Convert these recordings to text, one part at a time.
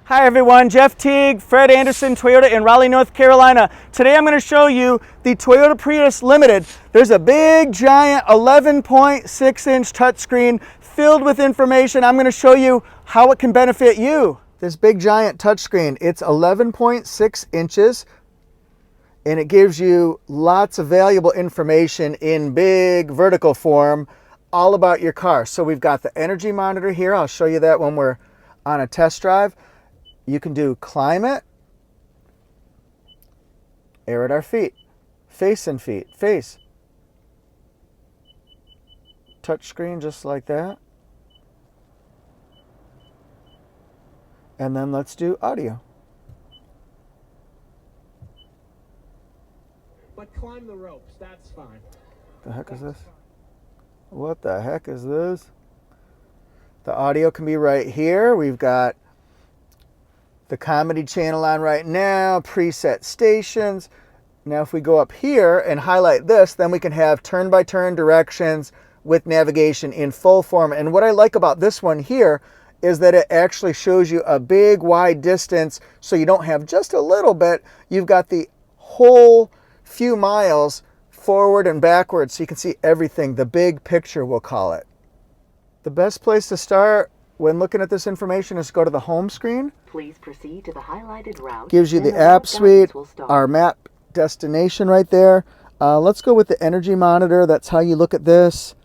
Hi everyone, Jeff Teague, Fred Anderson, Toyota in Raleigh, North Carolina. Today I'm going to show you the Toyota Prius Limited. There's a big giant 11.6-inch touchscreen filled with information. I'm going to show you how it can benefit you. This big giant touchscreen, it's 11.6 inches and it gives you lots of valuable information in big vertical form all about your car. So we've got the energy monitor here. I'll show you that when we're on a test drive. You can do climate, air at our feet, face and feet, face. Touch screen just like that. And then let's do audio. But climb the ropes, that's fine. The heck is this? What the heck is this? The audio can be right here. We've got the comedy channel on right now, preset stations. Now if we go up here and highlight this, then we can have turn-by-turn directions with navigation in full form. And what I like about this one here is that it actually shows you a big wide distance, so you don't have just a little bit. You've got the whole few miles forward and backwards, so you can see everything, the big picture we'll call it. The best place to start when looking at this information is go to the home screen. Please proceed to the highlighted route. Gives you the app suite, our map destination right there. Let's go with the energy monitor. That's how you look at this.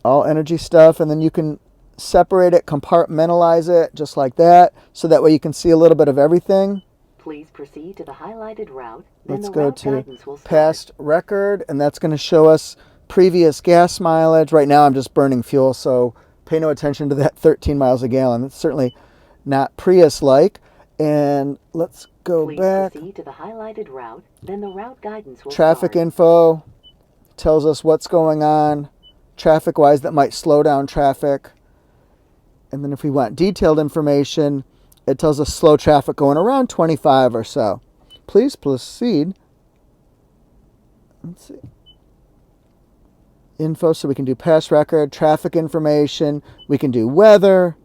All energy stuff, and then you can separate it, compartmentalize it just like that, so that way you can see a little bit of everything. Please proceed to the highlighted route. Let's go to past record, and that's going to show us previous gas mileage. Right now I'm just burning fuel, so pay no attention to that 13 miles a gallon. It's certainly not Prius-like. And let's go back. Please proceed to the highlighted route, then the route guidance will Traffic start. info tells us what's going on traffic-wise that might slow down traffic. And then if we want detailed information, it tells us slow traffic going around 25 or so. Please proceed. Let's see. Info, so we can do past record, traffic information, we can do weather.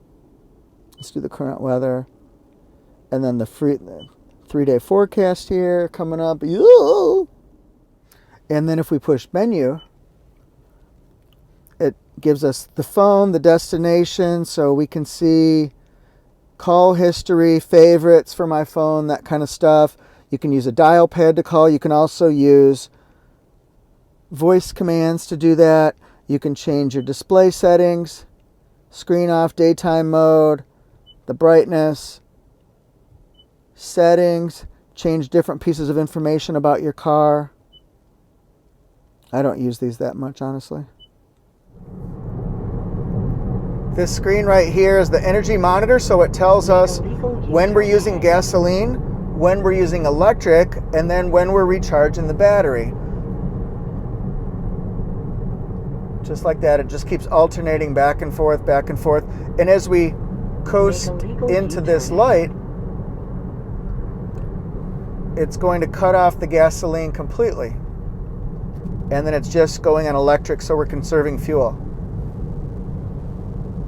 Let's do the current weather. And then the 3-day forecast here coming up. Yoo! And then if we push menu, it gives us the phone, the destination, so we can see call history, favorites for my phone, that kind of stuff. You can use a dial pad to call. You can also use voice commands to do that. You can change your display settings, screen off, daytime mode, the brightness, settings, change different pieces of information about your car. I don't use these that much, honestly. This screen right here is the energy monitor, so it tells us when we're using gasoline, when we're using electric, and then when we're recharging the battery. Just like that, it just keeps alternating back and forth, back and forth. And as we coast into this light, it's going to cut off the gasoline completely. And then it's just going on electric, so we're conserving fuel.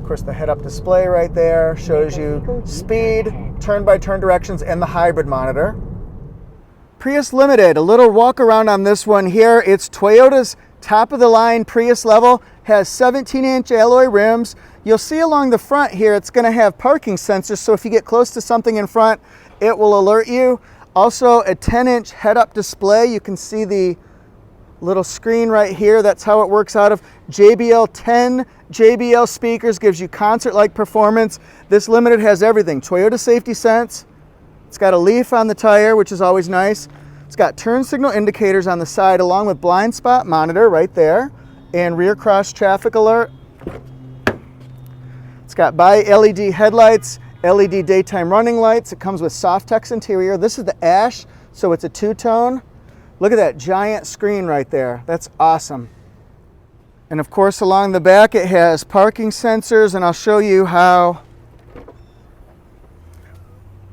Of course, the head-up display right there shows you speed, turn-by-turn directions, and the hybrid monitor. Prius Limited, a little walk around on this one here. It's Toyota's top-of-the-line Prius level, has 17-inch alloy rims. You'll see along the front here, it's going to have parking sensors, so if you get close to something in front, it will alert you. Also, a 10-inch head-up display. You can see the little screen right here. That's how it works out of JBL 10 JBL speakers, gives you concert-like performance. This Limited has everything. Toyota Safety Sense. It's got a leaf on the tire, which is always nice. It's got turn signal indicators on the side along with blind spot monitor right there and rear cross traffic alert. It's got bi-LED headlights, LED daytime running lights. It comes with Softex interior. This is the ash, so it's a two-tone. Look at that giant screen right there. That's awesome. And of course, along the back, it has parking sensors, and I'll show you how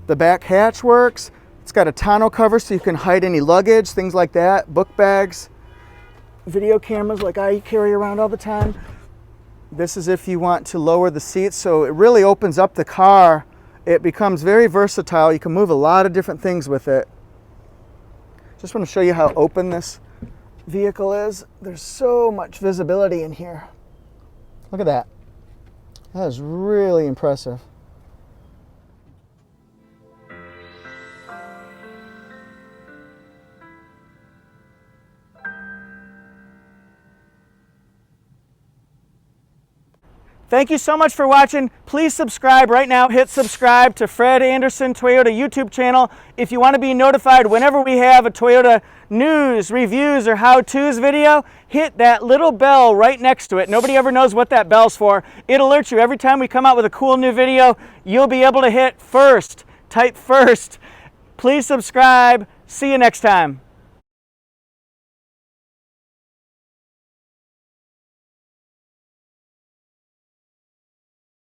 the back hatch works. It's got a tonneau cover so you can hide any luggage, things like that, book bags, video cameras like I carry around all the time. This is if you want to lower the seats, so it really opens up the car it becomes very versatile. You can move a lot of different things with it. Just want to show you how open this vehicle is. There's so much visibility in here. Look at that. That is really impressive. Thank you so much for watching. Please subscribe right now. Hit subscribe to Fred Anderson Toyota YouTube channel. If you want to be notified whenever we have a Toyota news, reviews, or how-tos video, hit that little bell right next to it. Nobody ever knows what that bell's for. It alerts you every time we come out with a cool new video. You'll be able to hit first. Type first. Please subscribe. See you next time.